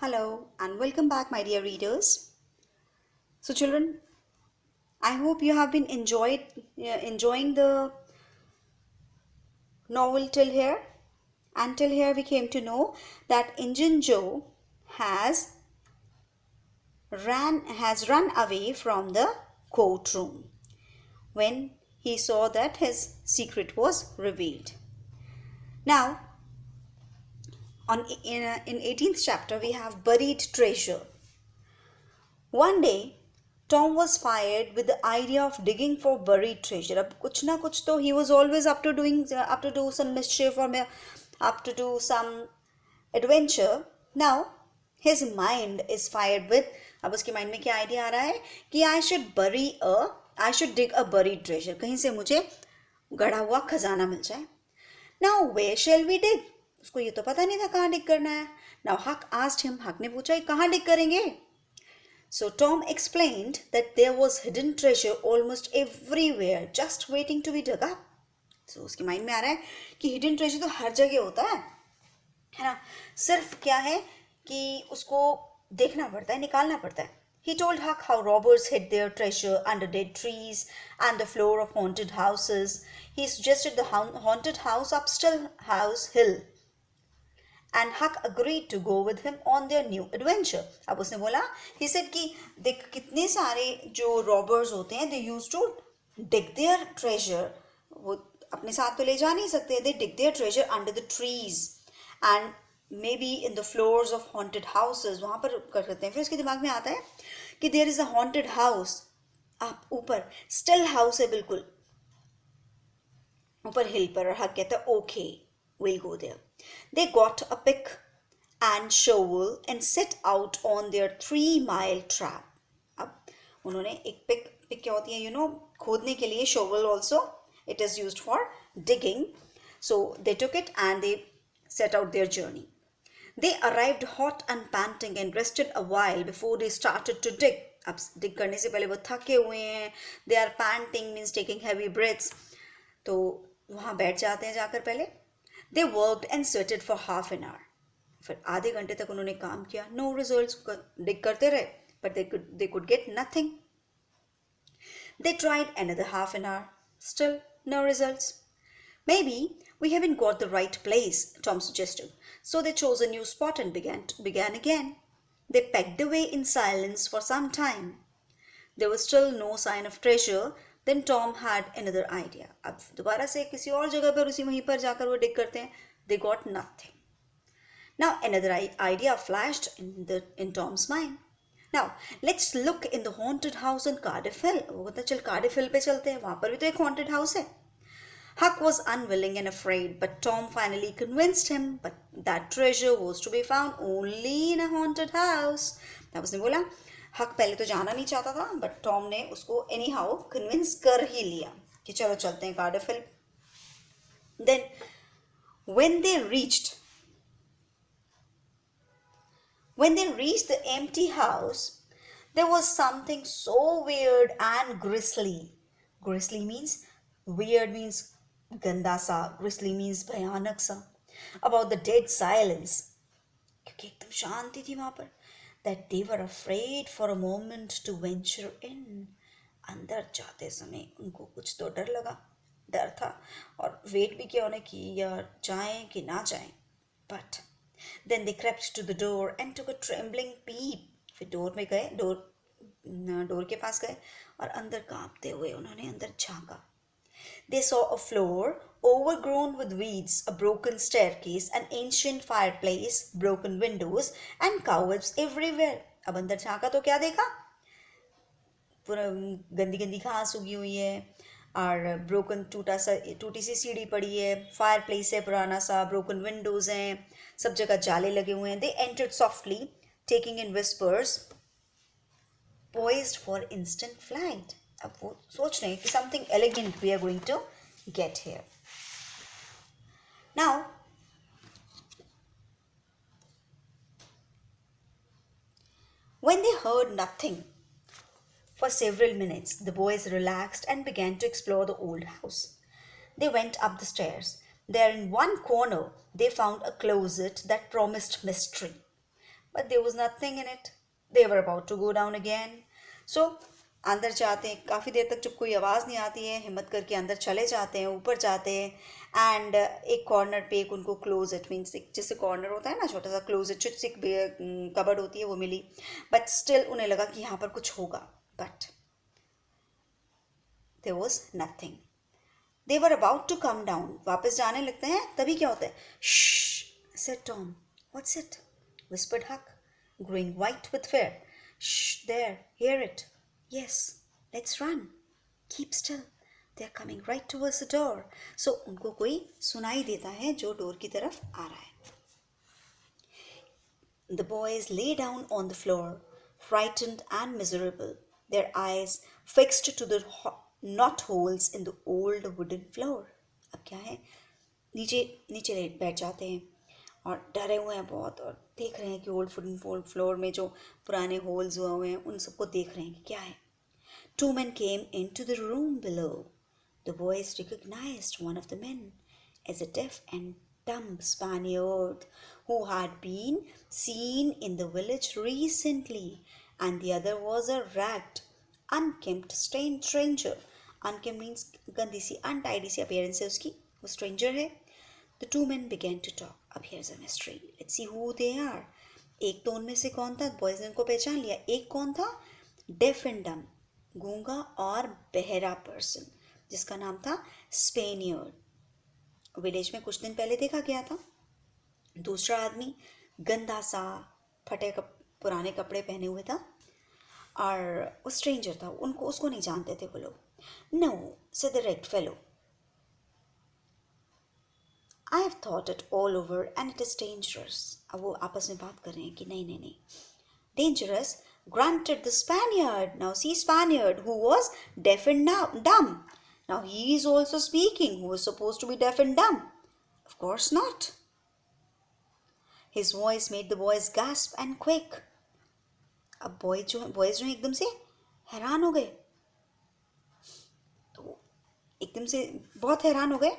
Hello and welcome back, my dear readers. So, children, I hope you have been enjoying the novel till here. Until here, we came to know that Injun Joe has run away from the courtroom when he saw that his secret was revealed. Now, in 18th chapter, we have buried treasure. One day, Tom was fired with the idea of digging for buried treasure. अब कुछ ना कुछ तो he was always up to do some mischief or up to do some adventure. Now his mind is fired with अब उसके mind में क्या idea आ रहा है कि I should dig a buried treasure. कहीं से मुझे गड़ा हुआ खजाना मिल जाए. Now where shall we dig? उसको ये तो पता नहीं था कहाँ डिग करना है. Now Huck asked him. हक ने पूछा कहाँ डिग करेंगे? So Tom explained that there was hidden treasure almost everywhere just waiting to be dug up. So उसके माइंड में आ रहा है कि hidden treasure तो हर जगह होता है ना. सिर्फ क्या है कि उसको देखना पड़ता है, निकालना पड़ता है. He told Huck how robbers hid their treasure under dead trees and the floor of haunted houses. He suggested the haunted house up Still House Hill. And Huck agreed to go with him on their new adventure. अब उसने बोला, he said कि देख कितने सारे जो robbers होते हैं, they used to dig their treasure. वो अपने साथ तो ले जा नहीं सकते. They dig their treasure under the trees and maybe in the floors of haunted houses. वहाँ पर कर सकते हैं. फिर उसके दिमाग में आता है कि there is a haunted house आप ऊपर still house है बिल्कुल ऊपर हिल पर. और हक कहता है okay, we'll go there. They got a pick and shovel and set out on their 3-mile tramp. अब उन्होंने एक पिक क्या होती है खोदने के लिए. shovel also it is used for digging. So they took it and they set out their journey. They arrived hot and panting and rested a while before they started to dig. अब dig करने से पहले वो थके हुए हैं. They are panting means taking heavy breaths. तो वहाँ बैठ जाते हैं जाकर पहले. They worked and sweated for half an hour. फिर आधे घंटे तक उन्होंने काम किया. No results. dig करते रहे but they could get nothing. They tried another half an hour. Still no results. Maybe we haven't got the right place, Tom suggested. So they chose a new spot and began again. They pegged away in silence for some time. There was still no sign of treasure. Then Tom had another idea. अब दोबारा से किसी और जगह पर वहीं पर जाकर वो dig करते हैं. They got nothing. Now another idea flashed in Tom's mind. Now let's look in the haunted house in Cardiff Hill. वो कहता चल Cardiff Hill पे चलते हैं. वहाँ पर भी तो एक haunted house है. Huck was unwilling and afraid, but Tom finally convinced him. But that treasure was to be found only in a haunted house. तब उसने बोला हक पहले तो जाना नहीं चाहता था बट टॉम ने उसको एनी हाउ कन्विंस कर ही लिया कि चलो चलते हैं Cardiff hill. Then when they reached the empty house, there was something so weird and grisly. Grisly means weird, means ganda sa. Grisly means भयानक सा. About the dead silence, क्योंकि एकदम शांति थी वहां पर. That they were afraid for a moment to venture in. अंदर जाते समय उनको कुछ तो डर था और वेट भी किया उन्हें कि यार जाएं कि ना जाएं. But then they crept to the door and took a trembling peep. फिर डोर में गए, डोर के पास गए और अंदर कांपते हुए उन्होंने अंदर झांका. They saw a floor overgrown with weeds, a broken staircase, an ancient fireplace, broken windows, and cobwebs everywhere. अब अंदर झांका तो क्या देखा? पूरा गंदी गंदी घास उगी हुई है और टूटी सी सीढ़ी पड़ी है. फायरप्लेस है पुराना सा, broken windows हैं, सब जगह जाले लगे हुए हैं. They entered softly, taking in whispers, poised for instant flight. अब वो सोच रहे हैं कि something elegant we are going to get here. Now when they heard nothing for several minutes, the boys relaxed and began to explore the old house. They went up the stairs. There in one corner they found a closet that promised mystery. but there was nothing in it. They were about to go down again. So अंदर जाते हैं, काफ़ी देर तक जब कोई आवाज़ नहीं आती है हिम्मत करके अंदर चले जाते हैं, ऊपर जाते हैं एंड एक कॉर्नर पे एक उनको क्लोजेट मीन्स एक जैसे कॉर्नर होता है ना छोटा सा क्लोजेट छोटी सी कबर्ड होती है वो मिली. बट स्टिल उन्हें लगा कि यहाँ पर कुछ होगा, but there was nothing. They were about to come down. वापस जाने लगते हैं तभी क्या होता है? Shh, said Tom. What's it? Whispered Huck, growing white with fear. Shh, there, hear it. Yes, let's run. Keep still. They're coming right towards the door. So उनको कोई सुनाई देता है जो डोर की तरफ आ रहा है. The boys lay down on the floor, frightened and miserable, their eyes fixed to the knot holes in the old wooden floor. अब क्या है? नीचे नीचे बैठ जाते हैं और डरे हुए हैं बहुत और देख रहे हैं कि ओल्ड वुडन फ्लोर में जो पुराने होल्स हुए हैं उन सबको देख रहे हैं कि क्या है. Two men came into the room below. The boys recognized one of the men as a deaf and dumb Spaniard who had been seen in the village recently, and the other was a ragged, unkempt stranger. Unkempt means गंदी सी, untidy सी appearance है उसकी, वो stranger है. The two men began to talk. अब here's a mystery. Let's see who they are. एक तो उनमें से कौन था? बॉयज ने उनको पहचान लिया. एक कौन था? डेफ एंड डम, गूंगा और बहरा पर्सन, जिसका नाम था स्पेनियर्ड. विलेज में कुछ दिन पहले देखा गया था. दूसरा आदमी गंदा सा फटे पुराने कपड़े पहने हुए था और वो स्ट्रेंजर था. उनको उसको नहीं जानते थे वो लोग. No, said the red fellow. I have thought it all over and it is dangerous. अब वो आपस में बात कर रहे हैं कि नहीं नहीं नहीं. Dangerous, granted the Spaniard. Now see Spaniard who was deaf and dumb. Now he is also speaking who was supposed to be deaf and dumb. Of course not. His voice made the boys gasp and quake. अब boys जो एकदम से हैरान हो गए, तो एकदम से बहुत हैरान हो गए.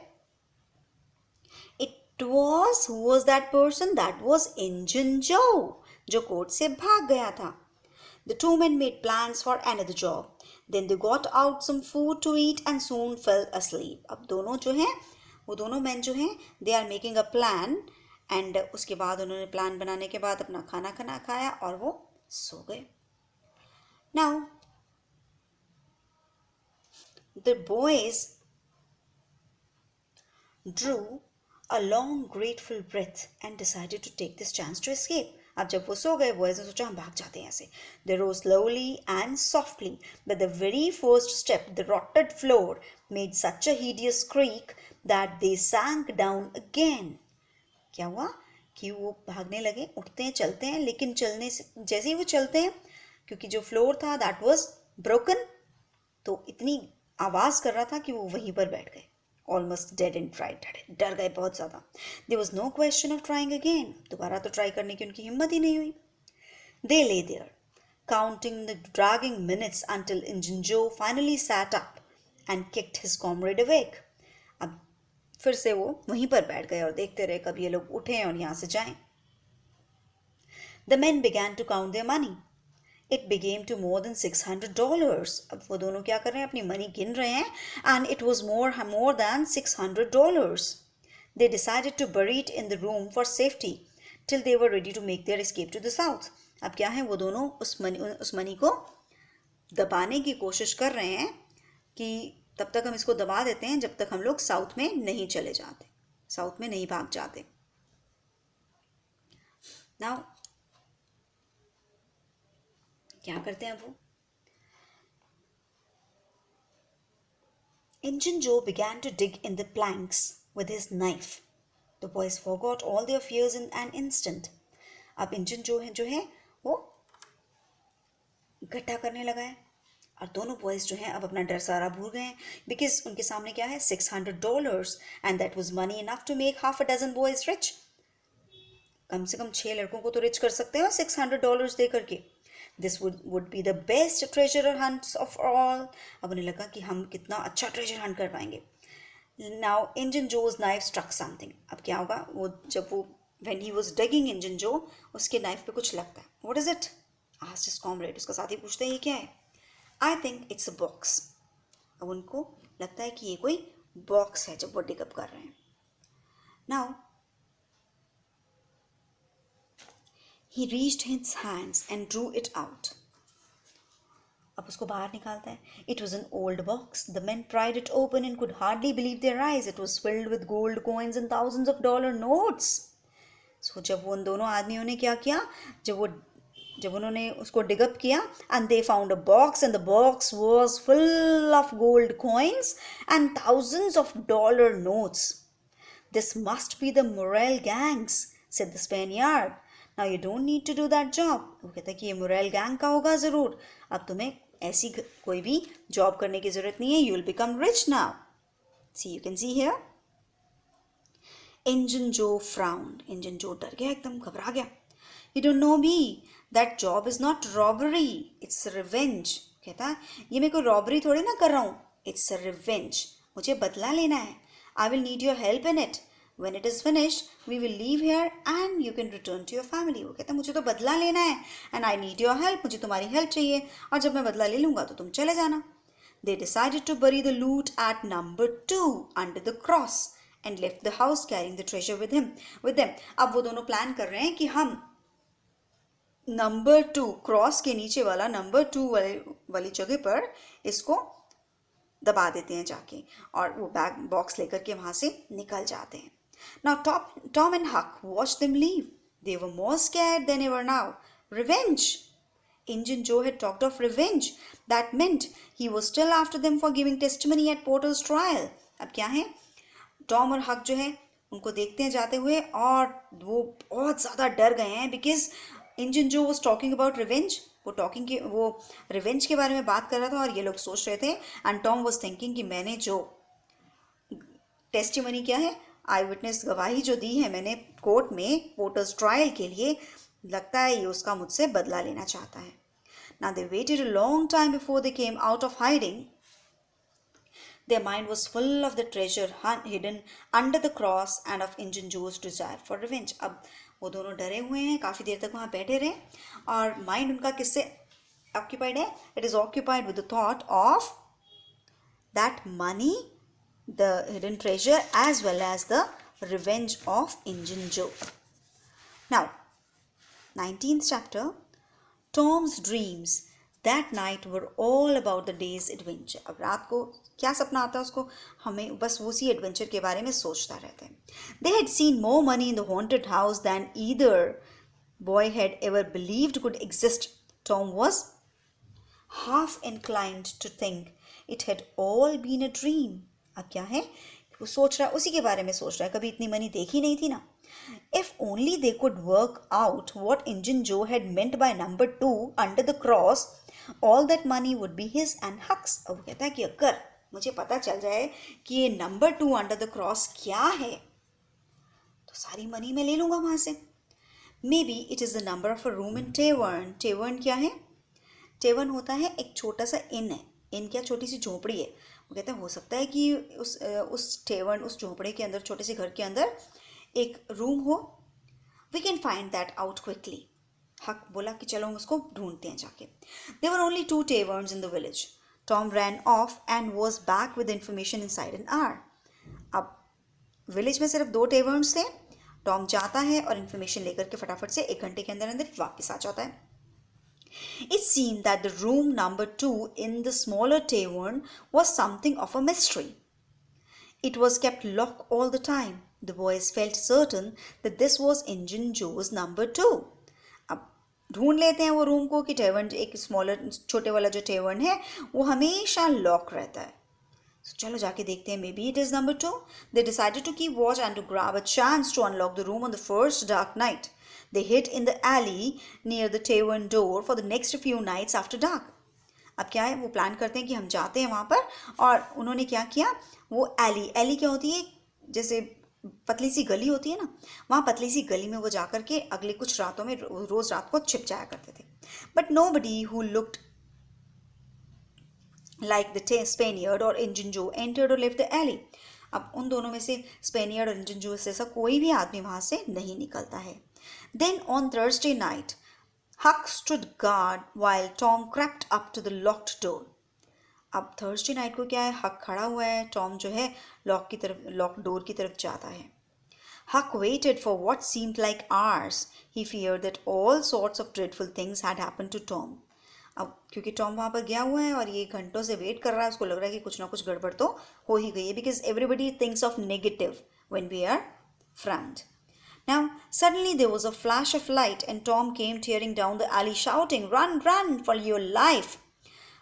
It was, who was that person? That was Injun Joe, जो कोर्ट से भाग गया था. The two men made plans for another job. Then they got out some food to eat and soon fell asleep. अब दोनों जो हैं, वो दोनों men जो हैं, they are making a plan and उसके बाद उन्होंने प्लान बनाने के बाद अपना खाना खाया और वो सो गए. Now the boys drew a long grateful breath and decided to take this chance to escape. अब जब वो सो गए बॉयज ने सोचा हम भाग जाते हैं ऐसे. They rose slowly and softly, but the very first step the rotted floor made such a hideous creak that they sank down again. क्या हुआ कि वो भागने लगे, उठते हैं चलते हैं, लेकिन चलने से जैसे ही वो चलते हैं, क्योंकि जो फ्लोर था that was broken, तो इतनी आवाज़ कर रहा था कि वो वहीं पर बैठ गए. Almost dead and frightened, डर गए बहुत ज़्यादा. There was no question of trying again. दोबारा तो ट्राई करने की उनकी हिम्मत ही नहीं हुई. They lay there, counting the dragging minutes until Injun Joe finally sat up and kicked his comrade awake. अब फिर से वो वहीं पर बैठ गए और देखते रहे कब ये लोग उठें और यहाँ से जाएं. The men began to count their money. It became to more than $600. अब वो दोनों क्या कर रहे हैं, अपनी मनी गिन रहे हैं and it was more than $600. They decided to bury it in the room for safety till they were ready to make their escape to the south. अब क्या है, वो दोनों उस मनी को दबाने की कोशिश कर रहे हैं कि तब तक हम इसको दबा देते हैं जब तक हम लोग साउथ में नहीं चले जाते, साउथ में नहीं भाग जाते. Now क्या करते हैं वो? Injun Joe began to dig in the planks with his knife. The boys forgot all their fears in an instant. अब Injun Joe जो है वो गड्ढा करने लगा है और दोनों बॉयज जो हैं अब अपना डर सारा भूल गए हैं, बिकॉज उनके सामने क्या है, $600 and that was money enough to make half a dozen boys rich. कम से कम 6 लड़कों को तो रिच कर सकते हो $600 दे करके. This would be the best treasure hunts of all. अब उन्हें लगा कि हम कितना अच्छा treasure hunt कर पाएंगे. Now Injun Joe's knife struck something. अब क्या होगा, वो जब वो When he was digging, engine जो उसके नाइफ पे कुछ लगता है. What is it? Asked his comrade. उसका साथी पूछता है ये क्या है? I think it's a box. अब उनको लगता है कि ये कोई बॉक्स है जब वो डिग अप कर रहे हैं. Now he reached his hands and drew it out. अब उसको बाहर निकालता है. It was an old box. The men pried it open and could hardly believe their eyes. It was filled with gold coins and thousands of dollar notes. So जब वो उन दोनों आदमियों ने क्या किया, जब उन्होंने उसको dig up किया, and they found a box, and the box was full of gold coins and thousands of dollar notes. This must be the Morel gangs, said the Spaniard. Now you don't need to do that job. वो कहता है कि ये Morel gang का होगा ज़रूर. अब तुम्हें ऐसी कोई भी जॉब करने की ज़रूरत नहीं है. You will become rich now. See, you can see here. Injun Joe frowned. Injun Joe डर गया, एकदम घबरा गया. You don't know me. That job is not robbery. It's revenge. कहता ये मैं कोई रॉबरी थोड़ी ना कर रहा हूँ. It's a revenge. मुझे बदला लेना है. I will need your help in it. When it is finished, we will leave here and you can return to your family. वो कहता मुझे तो बदला लेना है and I need your help. मुझे तुम्हारी हेल्प चाहिए और जब मैं बदला ले लूँगा तो तुम चले जाना. They decided to bury the loot at number 2 under the cross and left the house carrying the treasure with them. अब वो दोनों प्लान कर रहे हैं कि हम नंबर 2 क्रॉस के नीचे वाला नंबर 2 वाली जगह पर इसको दबा देते हैं जाके और वो बैग बॉक्स लेकर के वहाँ से निकल जाते हैं. Now Tom and Huck watched them leave. They were more scared than ever now. Revenge! Injun Joe had talked of revenge. That meant he was still after them for giving testimony at Porter's trial. अब क्या है? Tom और Huck जो है उनको देखते हैं जाते हुए और वो बहुत ज़्यादा डर गए हैं because Injun Joe was talking about revenge. वो रिवेंज के बारे में बात कर रहा था और ये लोग सोच रहे थे एंड टॉम वाज थिंकिंग कि मैंने जो टेस्टिमनी क्या है आई विटनेस गवाही जो दी है मैंने कोर्ट में पोर्टर्स ट्रायल के लिए, लगता है ये उसका मुझसे बदला लेना चाहता है. Now they waited a long time before they came out of hiding. Their mind was full of the treasure hidden under the cross and of Injun Joe's desire for revenge. अब वो दोनों डरे हुए हैं, काफ़ी देर तक वहाँ बैठे रहे और माइंड उनका किससे ऑक्यूपाइड है? It is occupied with the thought of that money, the hidden treasure as well as the revenge of Injun Joe. Now 19th chapter, Tom's dreams that night were all about the day's adventure. अब रात को क्या सपना आता है उसको, हमें बस उसी एडवेंचर के बारे में सोचता रहता है. They had seen more money in the haunted house than either boy had ever believed could exist. Tom was half inclined to think it had all been a dream. अब क्या है, वो सोच रहा है, उसी के बारे में सोच रहा है, कभी इतनी मनी देखी नहीं थी ना. If only they could work out what Injun Joe had meant by number 2 under the cross, all that money would be his and Huck's. अब कहता है कि अगर मुझे पता चल जाए कि ये नंबर 2 अंडर द क्रॉस क्या है तो सारी मनी मैं ले लूँगा वहाँ से. Maybe it is the number of a room in tavern. Tavern क्या है? टेवर्न होता है एक छोटा सा इन है. इन क्या, छोटी सी झोपड़ी है. वो कहते हैं हो सकता है कि उस टेवर्न, उस झोपड़े के अंदर, छोटे से घर के अंदर एक रूम हो. We can find that out quickly. Huck बोला कि चलो हम उसको ढूंढते हैं जाके. There were only 2 taverns in the village. Tom ran off and was back with information inside an hour. अब विलेज में सिर्फ 2 taverns थे. टॉम जाता है और इन्फॉर्मेशन लेकर के फटाफट से 1 घंटे के अंदर अंदर वापस आ जाता है. It seemed that the room number 2 in the smaller tavern was something of a mystery. It was kept locked all the time. The boys felt certain that this was Injun Joe's number 2. अब ढूंढ लेते हैं वो room को कि टेवर्न, एक smaller छोटे वाला जो टेवर्न है वो हमेशा लॉक रहता है. So, चलो जाके देखते हैं, may be it is number 2. They decided to keep watch and to grab a chance to unlock the room on the first dark night. They hid in the alley near the tavern door for the next few nights after dark. अब क्या है, वो plan करते हैं कि हम जाते हैं वहाँ पर. और उन्होंने क्या किया, वो एली क्या होती है, जैसे पतली सी गली होती है ना, वहाँ पतली सी गली में वो जाकर के अगले कुछ रातों में रोज़ रात को छिप जाया करते थे. But nobody who looked like the Spaniard or Injun Joe entered or left the alley. अब उन दोनों में से स्पेनियर्ड और इंजन जूस जैसा कोई भी आदमी वहां से नहीं निकलता है. Then on Thursday night, Huck stood guard while Tom crept up to the locked door. अब थर्सडे नाइट को क्या है, हक खड़ा हुआ है, टॉम जो है लॉक डोर की तरफ जाता है. Huck waited for what seemed like hours. He feared that all sorts of dreadful things had happened to Tom. अब क्योंकि टॉम वहाँ पर गया हुआ है और ये घंटों से वेट कर रहा है, उसको लग रहा है कि कुछ ना कुछ गड़बड़ तो हो ही गई है, because everybody thinks of negative when we are front. Now, suddenly there was a flash of light and Tom came tearing down the alley shouting, "Run, run for your life!"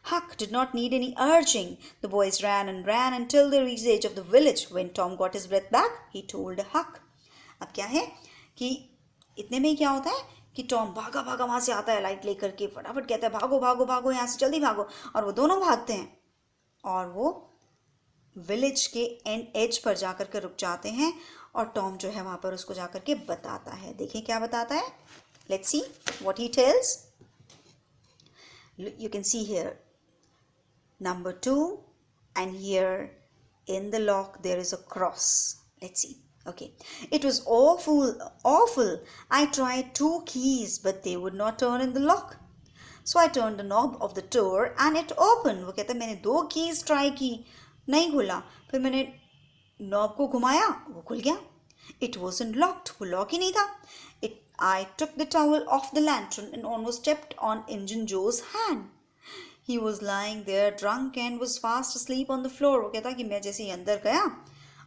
Huck did not need any urging. The boys ran and ran until they reached the edge of the village. When Tom got his breath back, he told Huck. अब क्या है कि इतने में ही क्या होता है कि टॉम भागा भागा वहाँ से आता है लाइट लेकर के, फटाफट कहता है भागो भागो भागो यहाँ से, जल्दी भागो. और वो दोनों भागते हैं और वो विलेज के एज पर जाकर के रुक जाते हैं और टॉम जो है वहाँ पर उसको जाकर के बताता है. देखें क्या बताता है. Let's see what he tells. You can see here number 2 and here in the lock there is a cross. Let's see. Okay. It was awful. I tried 2 keys but they would not turn in the lock. So I turned the knob of the door and it opened. वो कहता है मैंने 2 keys try की, नहीं खुला. फिर मैंने knob को घुमाया, वो खुल गया. It wasn't locked. वो लॉक ही नहीं था. I took the towel off the lantern and almost stepped on Injun Joe's hand. He was lying there drunk and was fast asleep on the floor. वो कहता कि मैं जैसे ही अंदर गया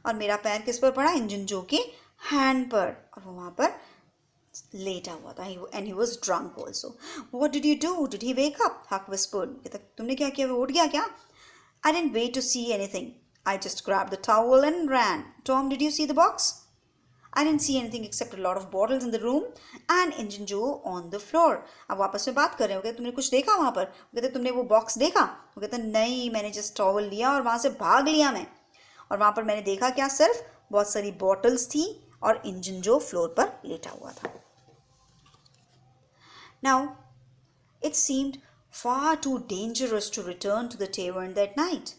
और मेरा पैर किस पर पड़ा, इंजन जो के हैंड पर, और वो वहाँ पर लेटा हुआ था. And he was drunk also. What did you do? Did he wake up? Huck whispered. कहता तुमने क्या किया, वो उठ गया क्या? I didn't wait to see anything. I just grabbed the towel and ran. Tom, did you see the box? I didn't see anything except a lot of bottles in the room and Injun Joe on the floor. अब वापस में बात कर रहे हो, कहते तुमने कुछ देखा वहाँ पर? वो कहते तुमने वो बॉक्स देखा? वो कहते नहीं, मैंने जस्ट टॉवल लिया और वहाँ से भाग लिया मैं. और वहाँ पर मैंने देखा क्या, सिर्फ बहुत सारी बॉटल्स थी और इंजन जो फ्लोर पर लेटा हुआ था. Now, it seemed far too dangerous to return to the tavern that night.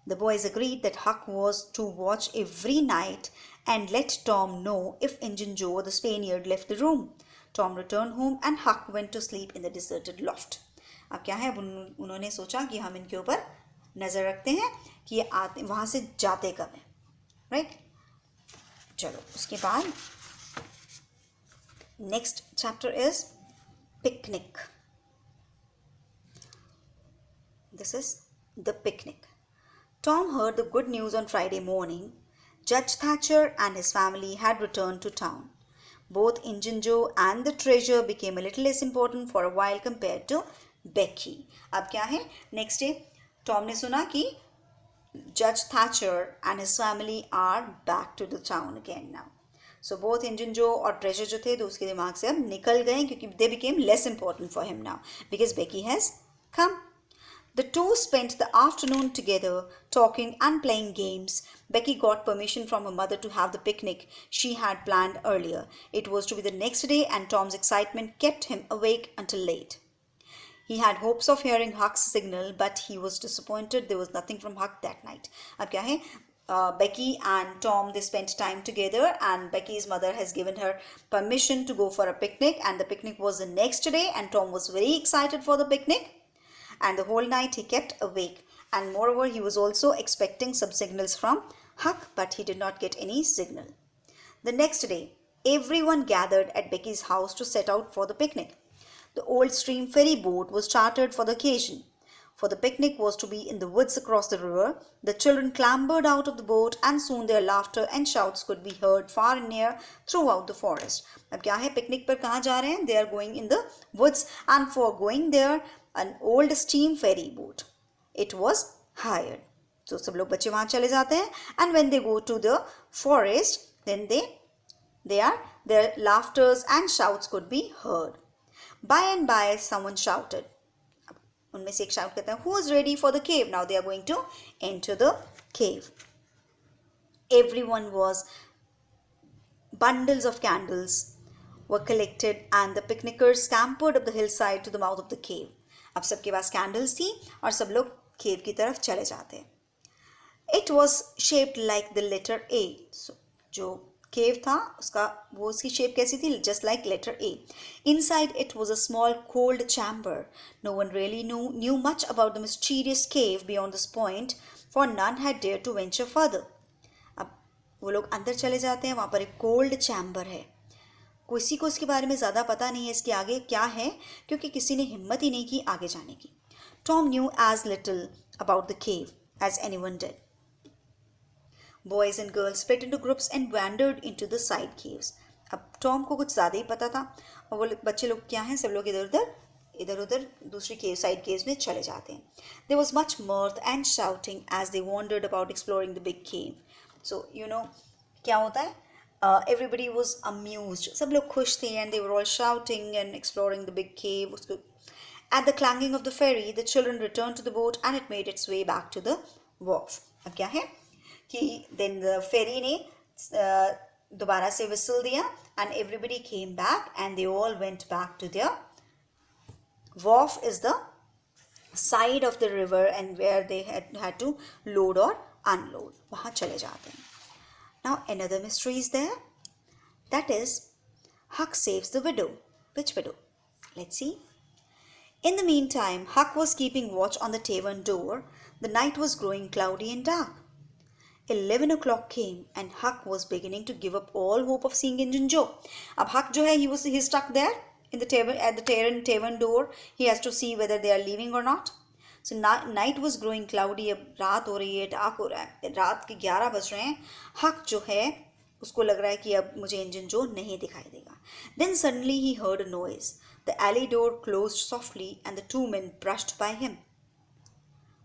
The boys agreed that Huck was to watch every night and let Tom know if Injun Joe the Spaniard left the room. Tom returned home and Huck went to sleep in the deserted loft. अब क्या है, उन्होंने सोचा कि हम इनके ऊपर नज़र रखते हैं कि ये आते वहाँ से जाते कब हैं, राइट. चलो उसके बाद next chapter is picnic. This is the picnic. Tom heard the good news on Friday morning. Judge Thatcher and his family had returned to town. Both Injun Joe and the treasure became a little less important for a while compared to Becky. अब क्या है, next day Tom ने सुना कि Judge Thatcher and his family are back to the town again now. So both Injun Joe और treasure जो थे तो उसके दिमाग से अब निकल गए, क्योंकि they became less important for him now because Becky has come. The two spent the afternoon together, talking and playing games. Becky got permission from her mother to have the picnic she had planned earlier. It was to be the next day, and Tom's excitement kept him awake until late. He had hopes of hearing Huck's signal, but he was disappointed. There was nothing from Huck that night. अब क्या है, Becky and Tom, they spent time together, and Becky's mother has given her permission to go for a picnic, and the picnic was the next day, and Tom was very excited for the picnic. And the whole night he kept awake, and moreover he was also expecting some signals from Huck, but he did not get any signal. The next day, everyone gathered at Becky's house to set out for the picnic. The old steam ferry boat was chartered for the occasion. For the picnic was to be in the woods across the river. The children clambered out of the boat, and soon their laughter and shouts could be heard far and near throughout the forest. अब क्या है, picnic पर कहाँ जा रहे हैं? They are going in the woods, and for going there, an old steam ferry boat. It was hired. So सब लोग बच्चे वहाँ चले जाते हैं, and when they go to the forest, then their laughters and shouts could be heard. By and by, someone shouted. उनमें से एक शाउट करता है, Who is ready for the cave? Now they are going to enter the cave. Everyone was. Bundles of candles were collected, and the picnickers scampered up the hillside to the mouth of the cave. अब सबके पास candles थी और सब लोग केव की तरफ चले जाते. It was shaped like the letter A. So, जो cave था उसका वो उसकी shape कैसी थी? Just like letter A. Inside it was a small cold chamber. No one really knew much about the mysterious cave beyond this point, for none had dared to venture further. अब वो लोग अंदर चले जाते हैं, वहाँ पर एक cold chamber है. किसी को इसके बारे में ज़्यादा पता नहीं है इसके आगे क्या है, क्योंकि किसी ने हिम्मत ही नहीं की आगे जाने की. Tom knew as little about the cave as anyone did. Boys and girls split into groups and wandered into the side caves. अब टॉम को कुछ ज़्यादा ही पता था और वो बच्चे लोग क्या हैं, सब लोग इधर उधर दूसरी केव साइड केव्स में चले जाते हैं. There was much mirth and shouting as they wandered about exploring the big cave. So क्या होता है, everybody was amused. सब लोग खुश थे and they were all shouting and exploring the big cave. At the clanging of the ferry, the children returned to the boat and it made its way back to the wharf. अब क्या है कि then the ferry ने दोबारा से whistle दिया and everybody came back and they all went back to their wharf. Is the side of the river and where they had to load or unload. वहाँ चले जाते हैं. Now another mystery is there. That is, Huck saves the widow. Which widow? Let's see. In the meantime, Huck was keeping watch on the tavern door. The night was growing cloudy and dark. 11 o'clock came and Huck was beginning to give up all hope of seeing Injun Joe. अब Huck जो है he's stuck there in the tavern at the tavern door. He has to see whether they are leaving or not. So night was growing cloudy. अब रात हो रही है, dark हो रहा है, रात के 11 बज रहे हैं. Huck जो है उसको लग रहा है कि अब मुझे इंजन जो नहीं दिखाई देगा. Then suddenly he heard a noise. The alley door closed softly and the two men brushed by him.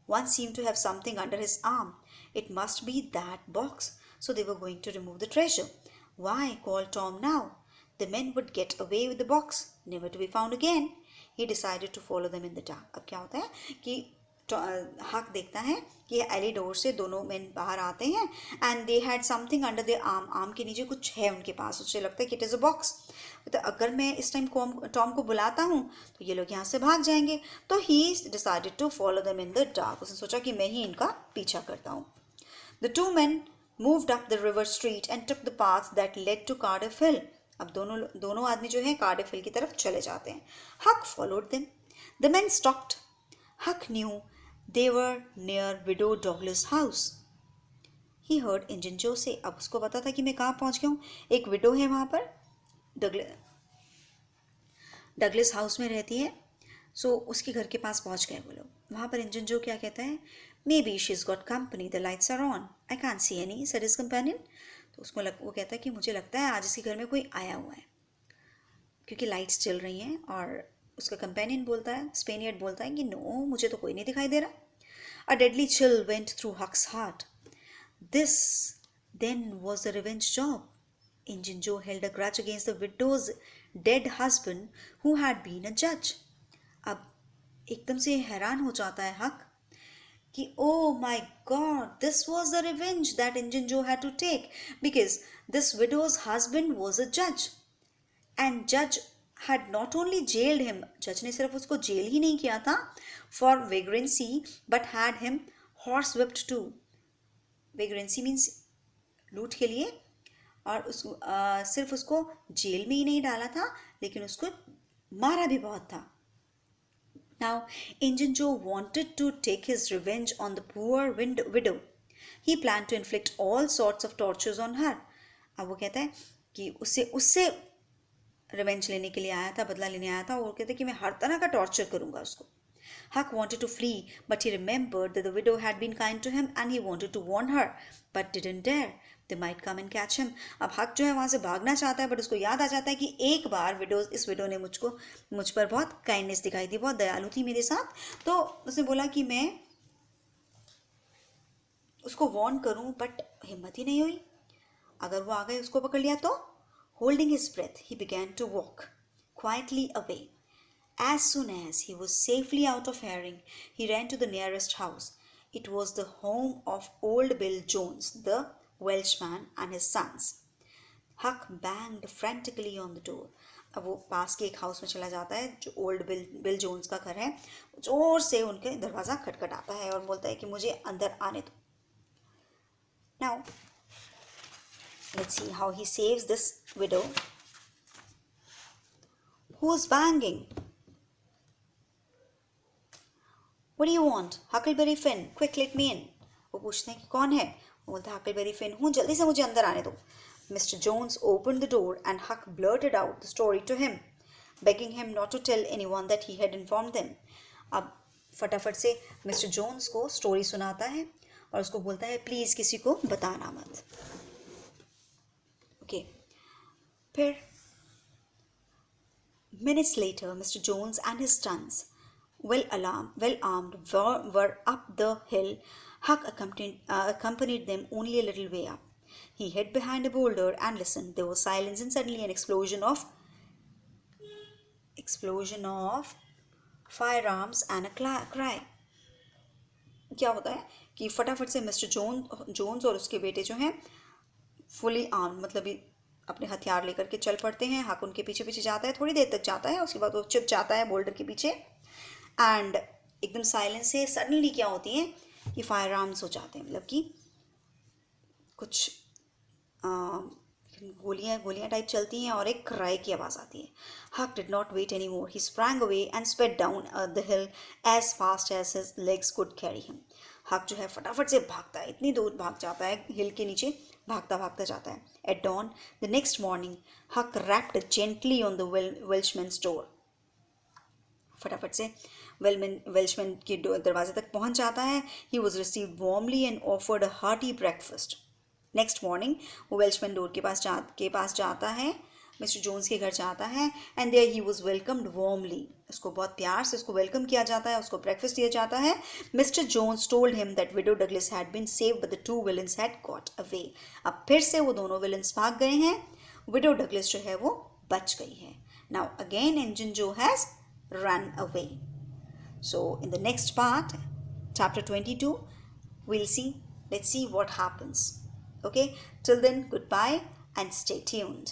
One seemed to have something under his arm. It must be that box. So they were going to remove the treasure. Why, called Tom now. The men would get away with the box, never to be found again. He decided to follow them in the dark. अब क्या होता है कि हक देखता है कि Eli door से दोनों मेन बाहर आते हैं and they had something under their arm के नीचे कुछ है उनके पास. उससे लगता है कि इट इज़ अ बॉक्स. तो अगर मैं इस टाइम टॉम को बुलाता हूँ तो ये लोग यहाँ से भाग जाएंगे. तो he decided to follow them in the dark. उसने सोचा कि मैं ही इनका पीछा करता हूँ. The two men moved up the river street and took the path that led to Cardiff Hill. अब दोनों आदमी जो है कार्डिफ हिल की तरफ चले जाते हैं. Huck followed them. The man stopped. Huck knew they were near widow Douglas house. He heard Injun Joe से. अब उसको पता था कि मैं कहाँ पहुँच गया हूँ. एक विडो है वहाँ पर, डगलस हाउस में रहती है. सो उसके घर के पास पहुँच गए वो लोग. वहाँ पर इंजन जो क्या कहता है, maybe she is got company, the lights are on, I can't see any, said his companion. तो वो कहता है कि मुझे लगता है आज इसके घर में कोई आया हुआ है क्योंकि लाइट्स चल रही हैं. और उसका कंपेनियन बोलता है, स्पेनियर्ड बोलता है कि नो, मुझे तो कोई नहीं दिखाई दे रहा. A deadly chill went through Huck's heart. This then was the revenge job. Injun Joe held a grudge against the widow's dead husband who had been a जज. अब एकदम से हैरान हो जाता है हक कि ओ माई God, this was the revenge that engine जो had to take because this widows husband was a जज एंड जज had not only jailed him, जज ने सिर्फ उसको जेल ही नहीं किया था for vagrancy, but had him horse whipped too. vagrancy means लूट के लिए. और सिर्फ उसको जेल में ही नहीं डाला था लेकिन उसको मारा भी बहुत था. Now Injun Joe wanted to take his revenge on the poor widow. He planned to inflict all sorts of tortures on her. अब वो कहता है कि उससे रिवेंज लेने के लिए आया था, बदला लेने आया था. और कहते कि मैं हर तरह का टॉर्चर करूंगा उसको. Huck wanted to flee, but he remembered that the widow had been kind to him and he wanted to warn her, but didn't dare. They might come and catch him. अब हक जो है वहाँ से भागना चाहता है, बट उसको याद आ जाता है कि एक बार इस विडो ने मुझ पर बहुत काइंडनेस दिखाई दी, बहुत दयालु थी मेरे साथ. तो उसने बोला कि मैं उसको वार्न करूं, बट हिम्मत ही नहीं हुई. अगर वो आ गए उसको पकड़ लिया तो. Holding his breath, he began to walk quietly away. As soon as he was safely out of hearing, he ran to the nearest house. It was the home of old Bill Jones, the Welshman, and his sons. Huck banged frantically on the door. अब वो पास के एक house में चला जाता है जो old bill Jones का घर है. जोर से उनके दरवाज़ा खटखटाता है और बोलता है कि मुझे अंदर आने दो. Now, let's see how he saves this widow. Who's banging? What do you want? Huckleberry Finn, quick let me in. वो पूछते हैं कि कौन है? वो बोलता है Huckleberry Finn हूँ, जल्दी से मुझे अंदर आने दो. Mr. Jones opened the door and Huck blurted out the story to him, begging him not to tell anyone that he had informed them. अब फटाफट से मिस्टर जोन्स को स्टोरी सुनाता है और उसको बोलता है प्लीज़ किसी को बताना मत. ओके, फिर minutes later, Mr. Jones and his sons, well armed, were up the hill. Huck accompanied them only a little way up. He hid behind a boulder and listened. There was silence and suddenly an explosion of firearms and a cry. क्या होता है कि फटाफट से mister Jones और उसके बेटे जो हैं फुली आर्म, मतलब अपने हथियार लेकर के चल पड़ते हैं. हक उनके पीछे पीछे जाता है, थोड़ी देर तक जाता है, उसके बाद वो चुप जाता है बोल्डर के पीछे. एंड एकदम साइलेंस से सडनली क्या होती है कि फायर आर्म्स हो जाते हैं, मतलब कि कुछ गोलियां टाइप चलती हैं और एक क्राई की आवाज़ आती है. Huck did not wait any more. He sprang away and sped down the hill as fast as his legs could carry him. Huck जो है फटाफट से भागता है, इतनी दूर भाग जाता है, हिल के नीचे भागता भागता जाता है. At dawn the next morning Huck rapped gently on the Welshman's door. फटाफट से वेल्शमैन के दरवाजे तक पहुंच जाता है. He was received warmly and offered a hearty breakfast. Next morning वो वेल्शमैन डोर के पास जाता है, मिस्टर जोन्स के घर जाता है. And there he was welcomed warmly. उसको बहुत प्यार से उसको वेलकम किया जाता है, उसको ब्रेकफास्ट दिया जाता है. Mr Jones told him that widow Douglas had been saved but the two villains had got away. अब फिर से वो दोनों विलन्स भाग गए हैं, विडो डगलस जो है वो बच गई है. नाउ अगेन इंजन जो has run away. So in the next part, chapter 22, let's see what happens. Okay, till then, goodbye and stay tuned.